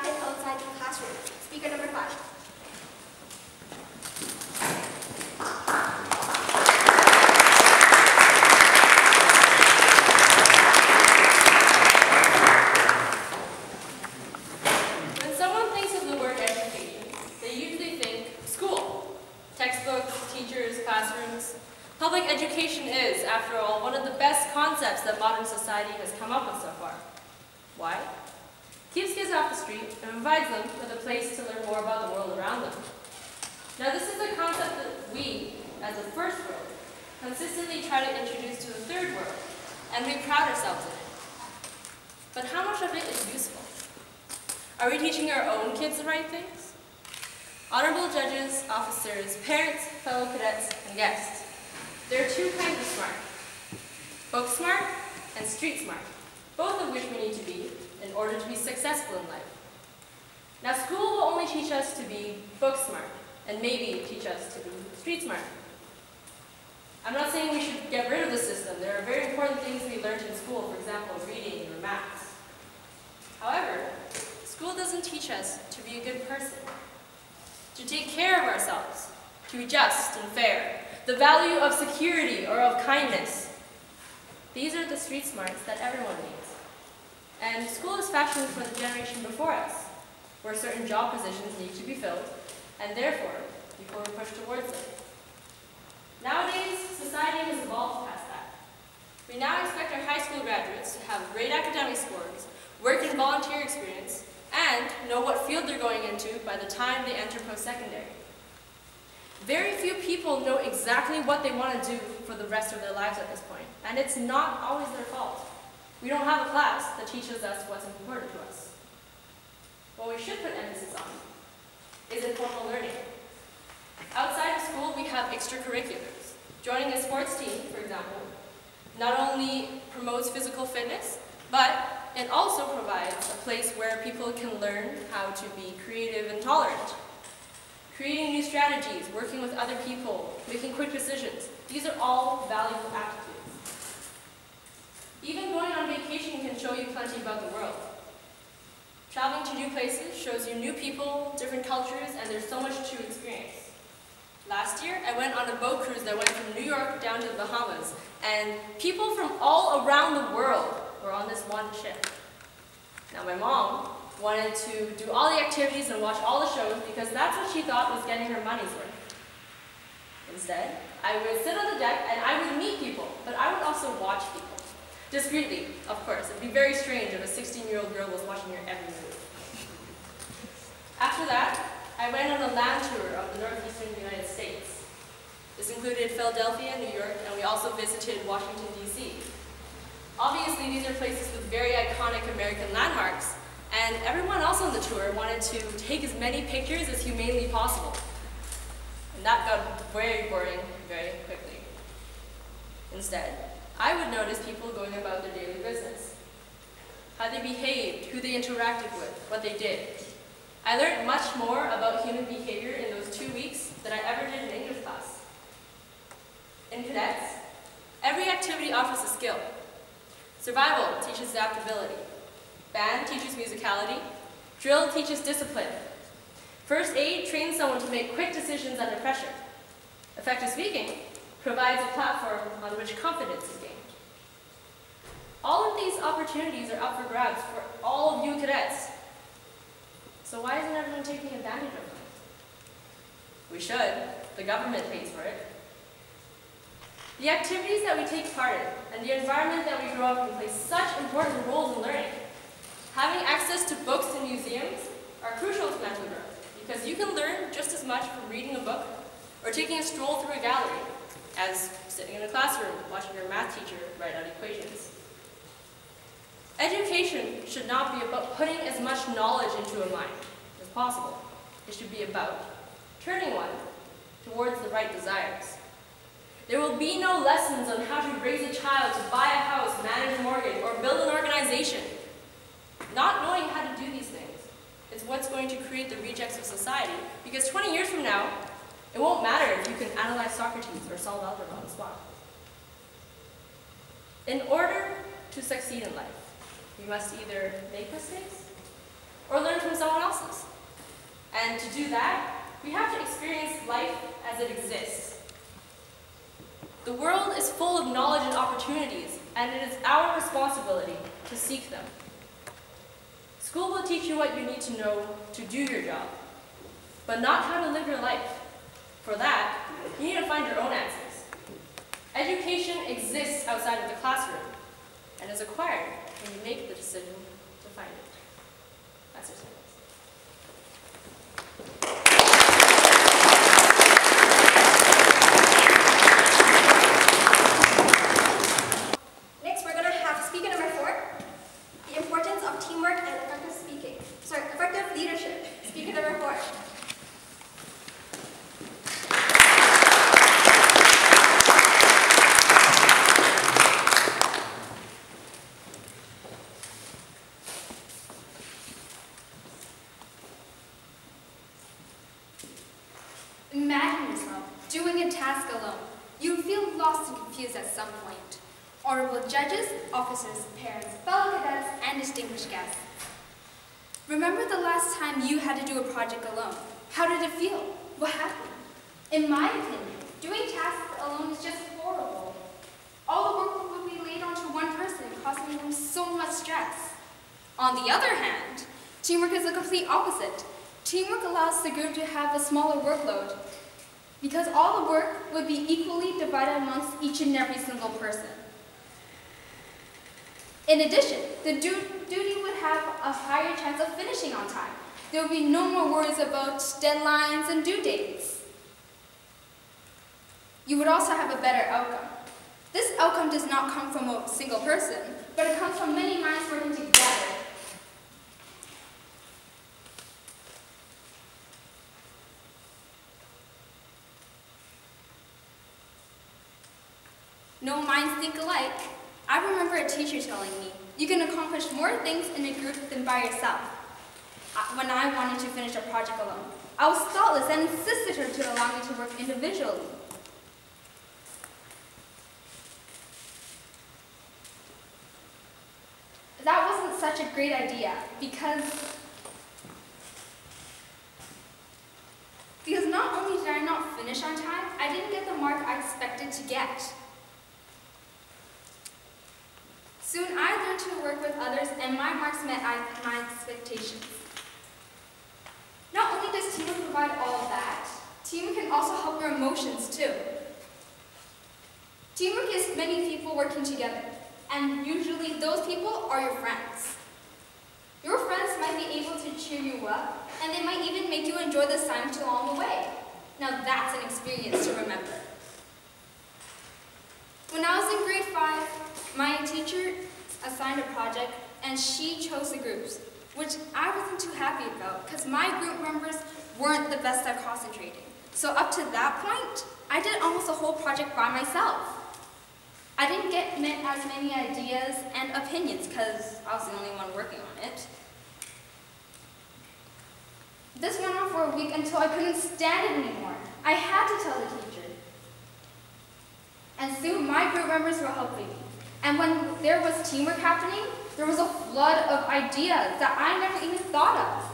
happen outside the classroom. Speaker number 5. Public education is, after all, one of the best concepts that modern society has come up with so far. Why? It keeps kids off the street and provides them with a place to learn more about the world around them. Now, this is a concept that we, as a first world, consistently try to introduce to the third world, and we pride ourselves in it. But how much of it is useful? Are we teaching our own kids the right things? Honorable judges, officers, parents, fellow cadets, and guests. There are two kinds of smart, book smart and street smart, both of which we need to be in order to be successful in life. Now, school will only teach us to be book smart and maybe teach us to be street smart. I'm not saying we should get rid of the system. There are very important things we learned in school, for example, reading or maths. However, school doesn't teach us to be a good person, to take care of ourselves, to be just and fair, the value of security or of kindness. These are the street smarts that everyone needs. And school is fashioned for the generation before us, where certain job positions need to be filled, and therefore, people are pushed towards them. Nowadays, society has evolved past that. We now expect our high school graduates to have great academic scores, work and volunteer experience, and know what field they're going into by the time they enter post-secondary. Very few people know exactly what they want to do for the rest of their lives at this point, and it's not always their fault. We don't have a class that teaches us what's important to us. What we should put emphasis on is informal learning. Outside of school, we have extracurriculars. Joining a sports team, for example, not only promotes physical fitness, but it also provides a place where people can learn how to be creative and tolerant. Creating new strategies, working with other people, making quick decisions. These are all valuable aptitudes. Even going on vacation can show you plenty about the world. Traveling to new places shows you new people, different cultures, and there's so much to experience. Last year, I went on a boat cruise that went from New York down to the Bahamas, and people from all around the world were on this one ship. Now, my mom wanted to do all the activities and watch all the shows because that's what she thought was getting her money's worth. Instead, I would sit on the deck and I would meet people, but I would also watch people. Discreetly, of course. It'd be very strange if a 16-year-old girl was watching your every move. After that, I went on a land tour of the northeastern United States. This included Philadelphia, New York, and we also visited Washington, D.C. Obviously, these are places with very iconic American landmarks, and everyone else on the tour wanted to take as many pictures as humanly possible. And that got very boring very quickly. Instead, I would notice people going about their daily business. How they behaved, who they interacted with, what they did. I learned much more about human behavior in those 2 weeks than I ever did in English class. In Cadets, every activity offers a skill. Survival teaches adaptability. Band teaches musicality. Drill teaches discipline. First aid trains someone to make quick decisions under pressure. Effective speaking provides a platform on which confidence is gained. All of these opportunities are up for grabs for all of you cadets. So why isn't everyone taking advantage of them? We should. The government pays for it. The activities that we take part in and the environment that we grow up in play such important roles in learning. Having access to books and museums are crucial to mental growth because you can learn just as much from reading a book or taking a stroll through a gallery as sitting in a classroom watching your math teacher write out equations. Education should not be about putting as much knowledge into a mind as possible. It should be about turning one towards the right desires. There will be no lessons on how to raise a child, to buy a house, manage a mortgage, or build an organization. Not knowing how to do these things is what's going to create the rejects of society, because 20 years from now, it won't matter if you can analyze Socrates or solve algebra on the spot. In order to succeed in life, we must either make mistakes or learn from someone else's. And to do that, we have to experience life as it exists. The world is full of knowledge and opportunities, and it is our responsibility to seek them. School will teach you what you need to know to do your job, but not how to live your life. For that, you need to find your own answers. Education exists outside of the classroom and is acquired when you make the decision to find it. That's your sentence. Next, we're going to have speaker number 4, the importance of teamwork and effective leadership. Speaker number 4. Imagine yourself doing a task alone. You feel lost and confused at some point. Honorable judges, officers, parents, fellow cadets, and distinguished guests. Remember the last time you had to do a project alone. How did it feel? What happened? In my opinion, doing tasks alone is just horrible. All the work will be laid onto one person, causing them so much stress. On the other hand, teamwork is the complete opposite. Teamwork allows the group to have a smaller workload because all the work would be equally divided amongst each and every single person. In addition, the duty would have a higher chance of finishing on time. There would be no more worries about deadlines and due dates. You would also have a better outcome. This outcome does not come from a single person, but it comes from many minds working together. No minds think alike. I remember a teacher telling me, you can accomplish more things in a group than by yourself. When I wanted to finish a project alone, I was thoughtless and insisted her to allow me to work individually. That wasn't such a great idea because not only did I not finish on time, I didn't get the mark I expected to get. Soon I learned to work with others and my marks met my expectations. Not only does teamwork provide all of that, teamwork can also help your emotions too. Teamwork is many people working together, and usually those people are your friends. Your friends might be able to cheer you up, and they might even make you enjoy the assignment along the way. Now that's an experience to remember. When I was in grade 5, my teacher assigned a project and she chose the groups, which I wasn't too happy about because my group members weren't the best at concentrating. So up to that point, I did almost the whole project by myself. I didn't get as many ideas and opinions because I was the only one working on it. This went on for a week until I couldn't stand it anymore. I had to tell the teacher. And soon my group members were helping me. And when there was teamwork happening, there was a flood of ideas that I never even thought of.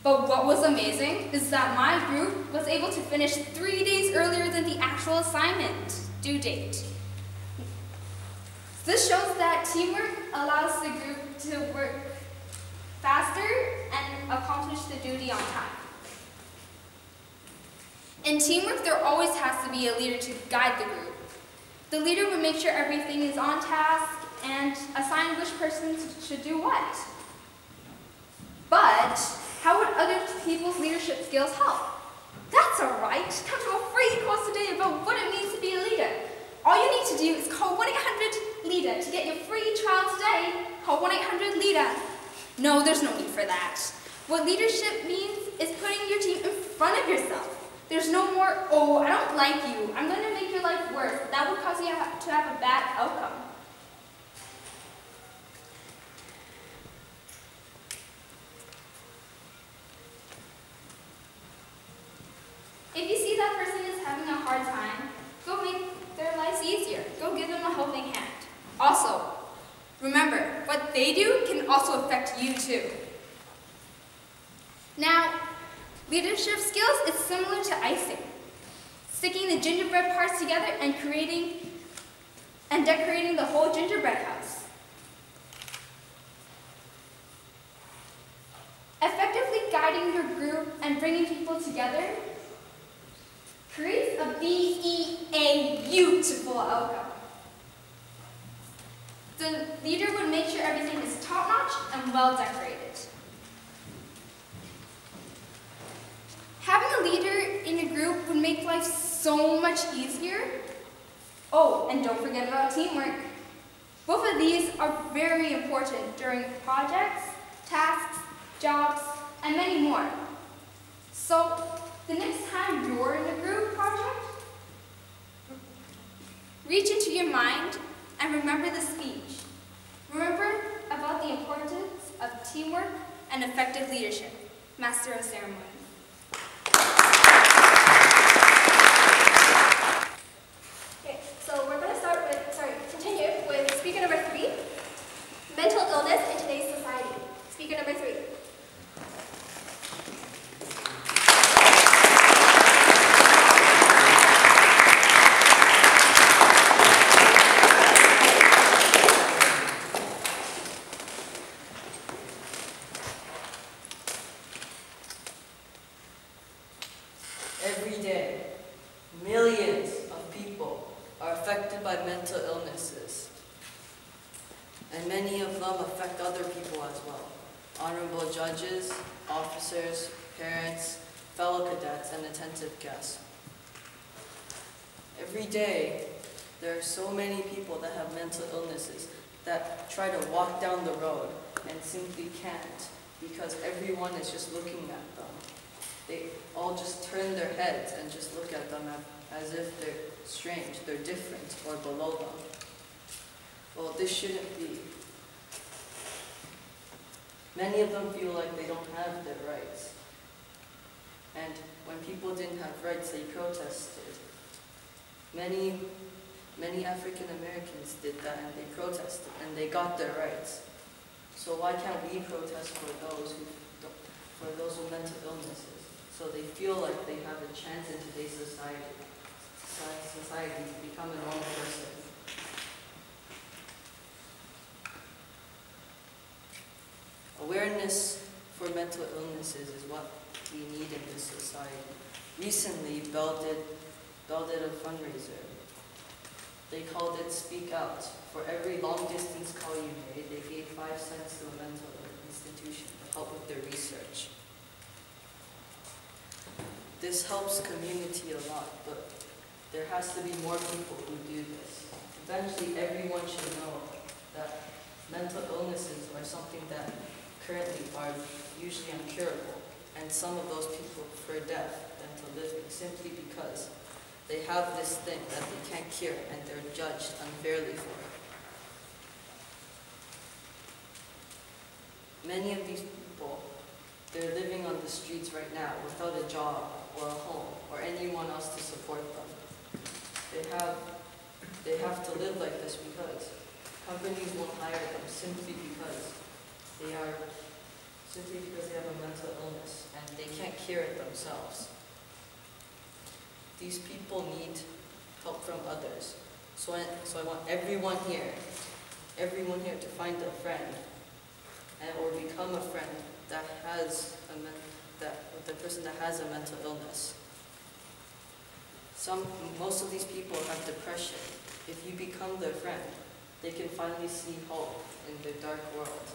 But what was amazing is that my group was able to finish 3 days earlier than the actual assignment due date. This shows that teamwork allows the group to work faster and accomplish the duty on time. In teamwork, there always has to be a leader to guide the group. The leader would make sure everything is on task and assign which person should do what. But how would other people's leadership skills help? That's all right. Come to a free course today about what it means to be a leader. All you need to do is call 1-800-LEADER to get your free trial today. Call 1-800-LEADER. No, there's no need for that. What leadership means is putting your team in front of yourself. There's no more, oh, I don't like you. I'm going to make your life worse. That will cause you to have a bad outcome. If you see that person is having a hard time, go make their lives easier. Go give them a helping hand. Also, remember, what they do can also affect you too. Now, leadership skills is similar to icing. Sticking the gingerbread parts together and decorating the whole gingerbread house. Effectively guiding your group and bringing people together creates a beautiful outcome. The leader would make sure everything is top-notch and well decorated. Having a leader in a group would make life so much easier. Oh, and don't forget about teamwork. Both of these are very important during projects, tasks, jobs, and many more. So, the next time you're in a group project, reach into your mind and remember the speech. Remember about the importance of teamwork and effective leadership. Master of Ceremony. Okay, so we're going to continue with speaker number 3, mental illness in today's society. Speaker number 3. Every day, millions of people are affected by mental illnesses, and many of them affect other people as well. Honorable judges, officers, parents, fellow cadets, and attentive guests. Every day, there are so many people that have mental illnesses that try to walk down the road and simply can't because everyone is just looking at them. They all just turn their heads and just look at them as if they're strange, they're different, or below them. Well, this shouldn't be. Many of them feel like they don't have their rights. And when people didn't have rights, they protested. Many African Americans did that, and they protested, and they got their rights. So why can't we protest for those with mental illnesses? So they feel like they have a chance in today's society to become a normal person. Awareness for mental illnesses is what we need in this society. Recently, Bell did a fundraiser. They called it Speak Out. For every long-distance call you made, they gave 5 cents to a mental institution to help with their research. This helps community a lot, but there has to be more people who do this. Eventually, everyone should know that mental illnesses are something that currently are usually incurable, and some of those people prefer death than to living simply because they have this thing that they can't cure and they're judged unfairly for it. Many of these people, they're living on the streets right now without a job or a home or anyone else to support them. They have to live like this because companies won't hire them simply because they have a mental illness and they can't cure it themselves. These people need help from others. So I want everyone here to find a friend or become a friend that has the person that has a mental illness. Most of these people have depression. If you become their friend, they can finally see hope in their dark world.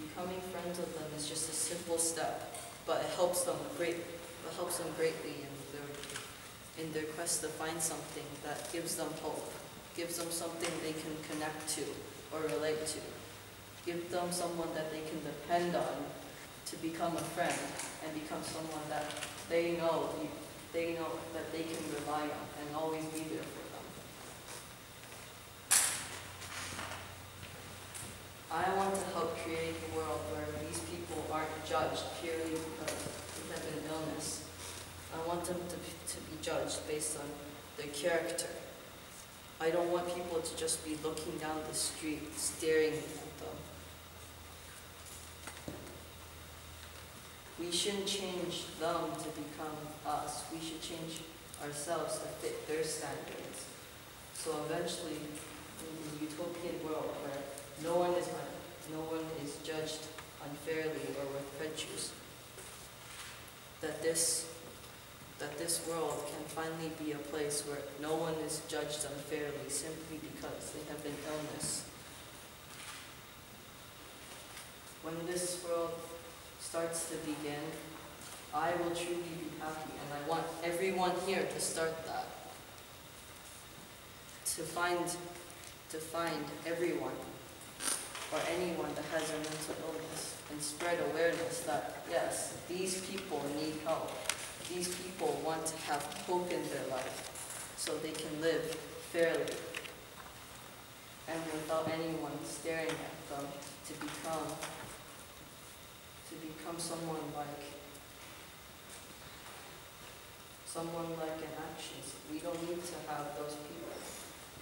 Becoming friends with them is just a simple step, but it helps them greatly in their quest to find something that gives them hope, gives them something they can connect to or relate to, give them someone that they can depend on to become a friend and become someone that they know that they can rely on and always be there for them. I want to help create a world where these people aren't judged purely because they have an illness. I want them to be judged based on their character. I don't want people to just be looking down the street, staring at them. We shouldn't change them to become us. We should change ourselves to fit their standards. So eventually, in a utopian world where no one is judged unfairly or with prejudice, that this world can finally be a place where no one is judged unfairly simply because they have an illness. When this world starts to begin, I will truly be happy, and I want everyone here to start that. To find everyone or anyone that has a mental illness and spread awareness that, yes, these people need help. These people want to have hope in their life so they can live fairly and without anyone staring at them to become someone like an actions. We don't need to have those people.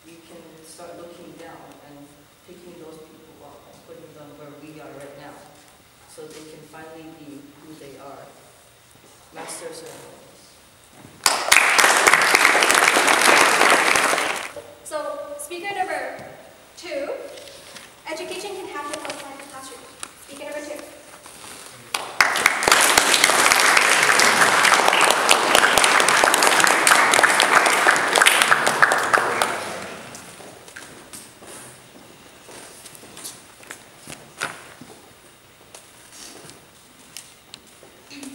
We can start looking down and picking those people up and putting them where we are right now so they can finally be who they are. Master of Ceremonies. So, speaker number 2, education can happen outside the classroom. Speaker number 2.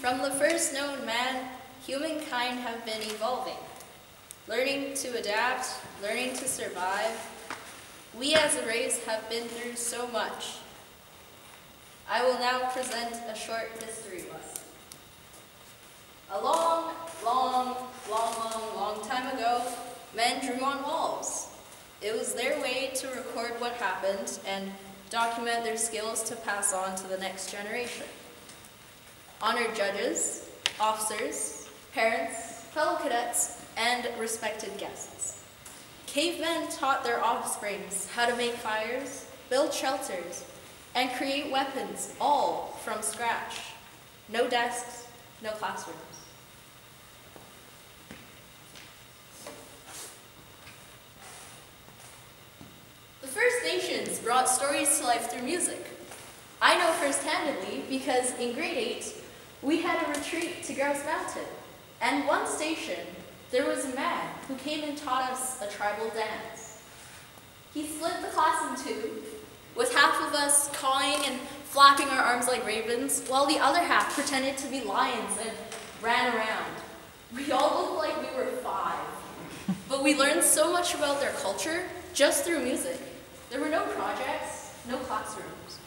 From the first known man, humankind have been evolving, learning to adapt, learning to survive. We as a race have been through so much. I will now present a short history lesson. A long time ago, men drew on walls. It was their way to record what happened and document their skills to pass on to the next generation. Honored judges, officers, parents, fellow cadets, and respected guests. Cavemen taught their offsprings how to make fires, build shelters, and create weapons, all from scratch. No desks, no classrooms. The First Nations brought stories to life through music. I know first-handedly because in grade 8, we had a retreat to Grouse Mountain, and one station, there was a man who came and taught us a tribal dance. He split the class in two, with half of us cawing and flapping our arms like ravens, while the other half pretended to be lions and ran around. We all looked like we were 5, but we learned so much about their culture just through music. There were no projects, no classrooms.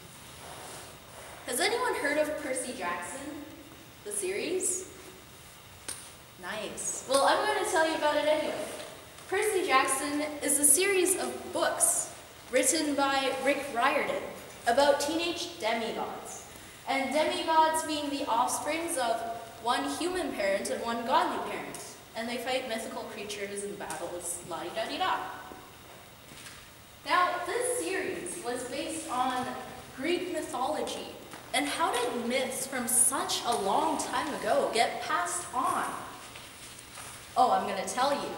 Has anyone heard of Percy Jackson? The series? Nice. Well, I'm going to tell you about it anyway. Percy Jackson is a series of books written by Rick Riordan about teenage demigods. And demigods being the offsprings of one human parent and one godly parent. And they fight mythical creatures and battles, la-di-da-di-da. Now, this series was based on Greek mythology. And how did myths from such a long time ago get passed on? Oh, I'm going to tell you.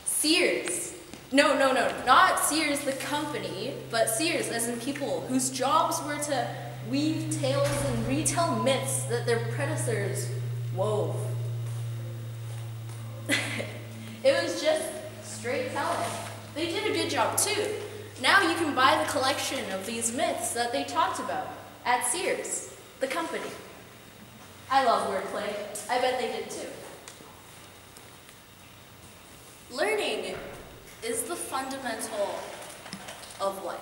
Seers. No, not Sears the company, but Seers as in people whose jobs were to weave tales and retell myths that their predecessors wove. It was just straight telling. They did a good job too. Now you can buy the collection of these myths that they talked about at Sears, the company. I love wordplay. I bet they did too. Learning is the fundamental of life.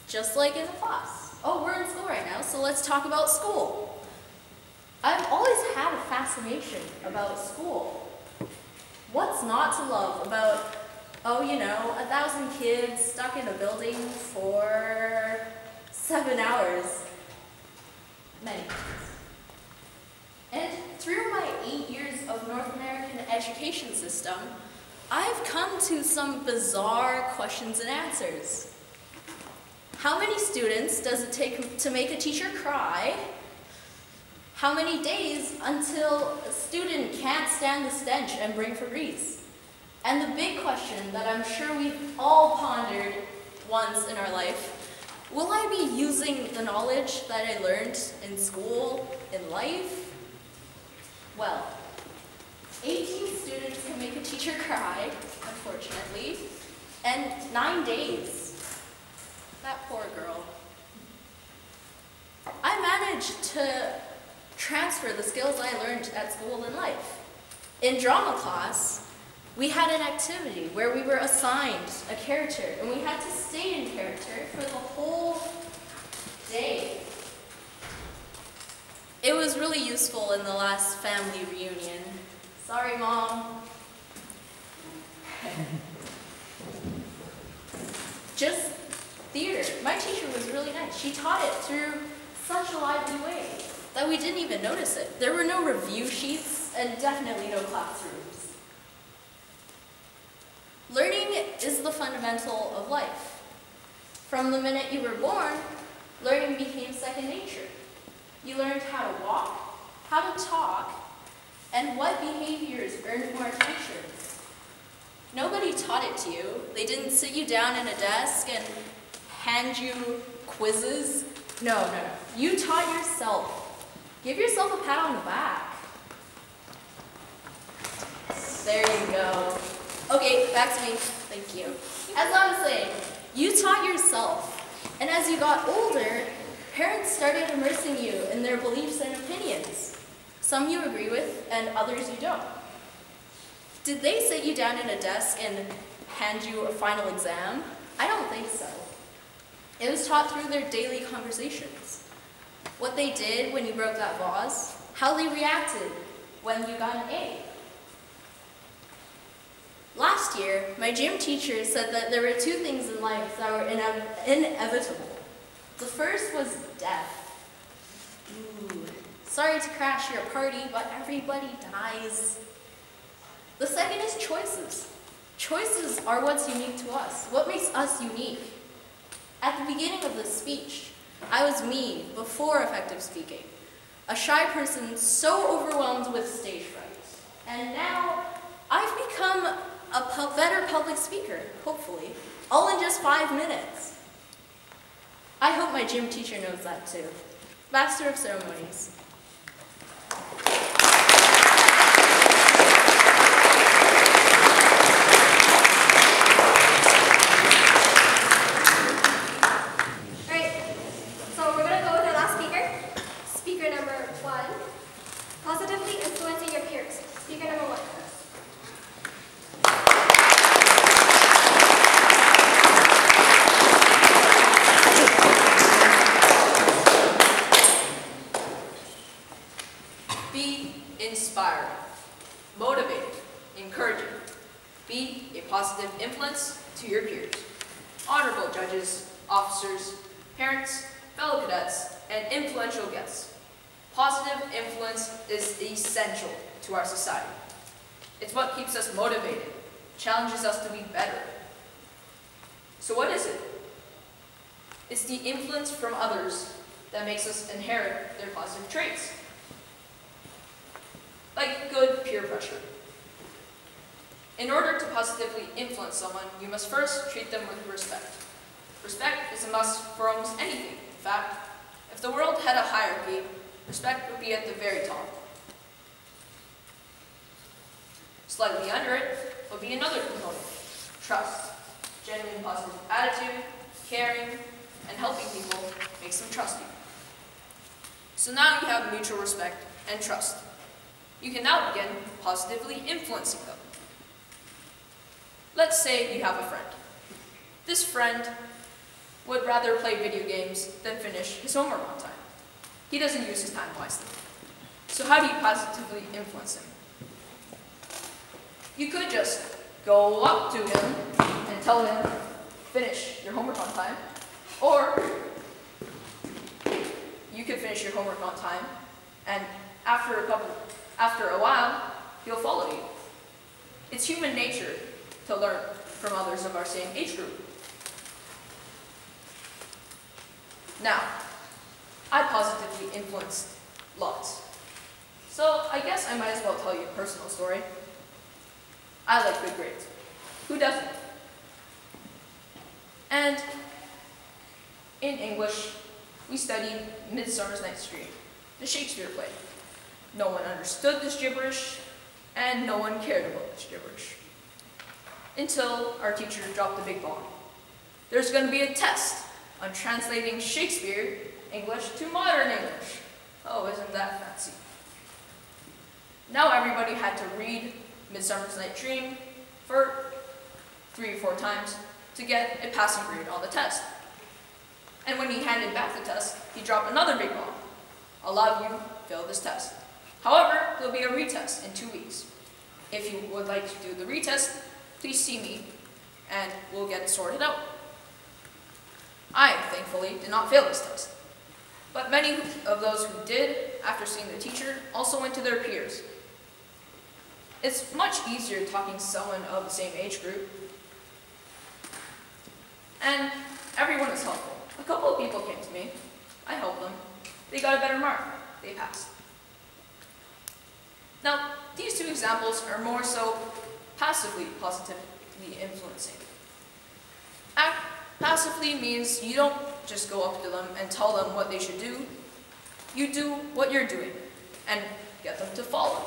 Just like in a class. Oh, we're in school right now, so let's talk about school. I've always had a fascination about school. What's not to love about, 1,000 kids stuck in a building for 7 hours? Many things. And through my 8 years of North American education system, I've come to some bizarre questions and answers. How many students does it take to make a teacher cry? How many days until a student can't stand the stench and bring Febreze? And the big question that I'm sure we've all pondered once in our life, will I be using the knowledge that I learned in school, in life? Well, 18 students can make a teacher cry, unfortunately, and 9 days. That poor girl. I managed to transfer the skills I learned at school and life. In drama class, we had an activity where we were assigned a character, and we had to stay in character for the whole day. It was really useful in the last family reunion. Sorry, Mom. Just theater. My teacher was really nice. She taught it through such a lively way that we didn't even notice it. There were no review sheets and definitely no classrooms. Learning is the fundamental of life. From the minute you were born, learning became second nature. You learned how to walk, how to talk, and what behaviors earned more attention. Nobody taught it to you. They didn't sit you down in a desk and hand you quizzes. No. You taught yourself. Give yourself a pat on the back. There you go. Okay, back to me. Thank you. As I was saying, you taught yourself. And as you got older, parents started immersing you in their beliefs and opinions. Some you agree with, and others you don't. Did they sit you down in a desk and hand you a final exam? I don't think so. It was taught through their daily conversations. What they did when you broke that vase, how they reacted when you got an A. Last year, my gym teacher said that there were 2 things in life that were inevitable. The first was death. Ooh, sorry to crash your party, but everybody dies. The second is choices. Choices are what's unique to us, what makes us unique. At the beginning of this speech, I was me before effective speaking, a shy person so overwhelmed with stage fright. And now I've become a better public speaker, hopefully, all in just 5 minutes. I hope my gym teacher knows that too. Master of Ceremonies. Positively influencing your peers. Speaker number 1. Be inspiring, motivated, encouraging. Be a positive influence to your peers. Honorable judges, officers, parents, fellow cadets, and influential guests. Positive influence is essential to our society. It's what keeps us motivated, challenges us to be better. So what is it? It's the influence from others that makes us inherit their positive traits. Like good peer pressure. In order to positively influence someone, you must first treat them with respect. Respect is a must for almost anything. In fact, if the world had a hierarchy, respect would be at the very top. Slightly under it would be another component, trust. Genuine positive attitude, caring, and helping people makes them trust you. So now you have mutual respect and trust. You can now begin positively influencing them. Let's say you have a friend. This friend would rather play video games than finish his homework on time. He doesn't use his time wisely. So how do you positively influence him? You could just go up to him and tell him, finish your homework on time. Or you could finish your homework on time, and after a while, he'll follow you. It's human nature to learn from others of our same age group. Now, I positively influenced lots. So I guess I might as well tell you a personal story. I like good grades. Who doesn't? And in English, we studied Midsummer's Night's Dream, the Shakespeare play. No one understood this gibberish, and no one cared about this gibberish. Until our teacher dropped the big bomb. There's going to be a test on translating Shakespeare English to modern English. Oh, isn't that fancy? Now everybody had to read Midsummer's Night's Dream for 3 or 4 times to get a passing grade on the test. And when he handed back the test, he dropped another big bomb. A lot of you failed this test. However, there'll be a retest in 2 weeks. If you would like to do the retest, please see me, and we'll get it sorted out. I, thankfully, did not fail this test. But many of those who did, after seeing the teacher, also went to their peers. It's much easier talking to someone of the same age group. And everyone is helpful. A couple of people came to me. I helped them. They got a better mark. They passed. Now, these 2 examples are more so passively positively influencing. Passively means you don't just go up to them and tell them what they should do. You do what you're doing and get them to follow.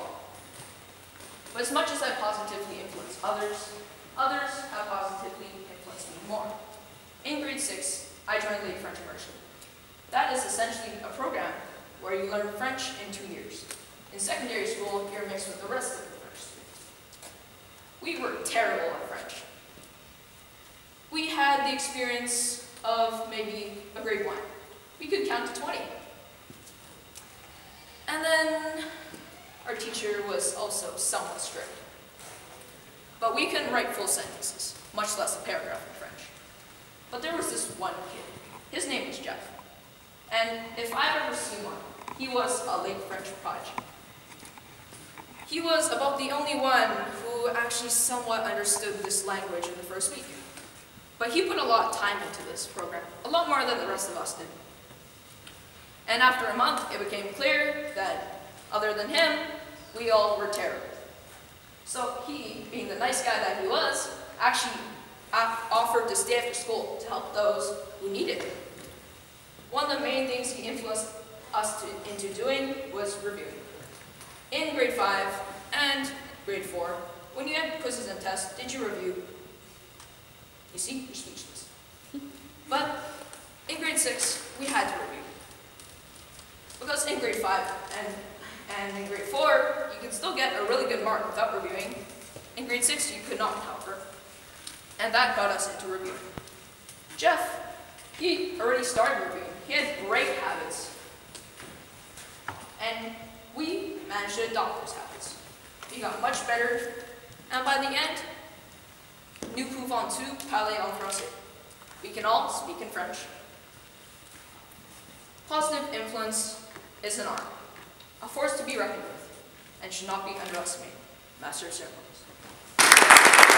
But as much as I positively influence others, others have positively influenced me more. In grade 6, I joined Lake French Immersion. That is essentially a program where you learn French in 2 years. In secondary school, you're mixed with the rest of the French students. We were terrible at French. We had the experience of maybe a grade 1. We could count to 20. And then our teacher was also somewhat strict. But we couldn't write full sentences, much less a paragraph in French. But there was this one kid. His name was Jeff. And if I've ever seen one, he was a late French prodigy. He was about the only one who actually somewhat understood this language in the first week. But he put a lot of time into this program, a lot more than the rest of us did. And after a month, it became clear that other than him, we all were terrible. So he, being the nice guy that he was, actually offered to stay after school to help those who needed it. One of the main things he influenced us into doing was reviewing. In grade 5 and grade 4, when you had quizzes and tests, did you review? You see, you're speechless. But in grade 6, we had to review. Because in grade 5 and in grade 4, you could still get a really good mark without reviewing. In grade 6, you could not, however. And that got us into reviewing. Jeff, he already started reviewing. He had great habits. And we managed to adopt those habits. We got much better, and by the end, nous pouvons tous parler en français. We can all speak in French. Positive influence is an art, a force to be reckoned with, and should not be underestimated. Master of Ceremonies.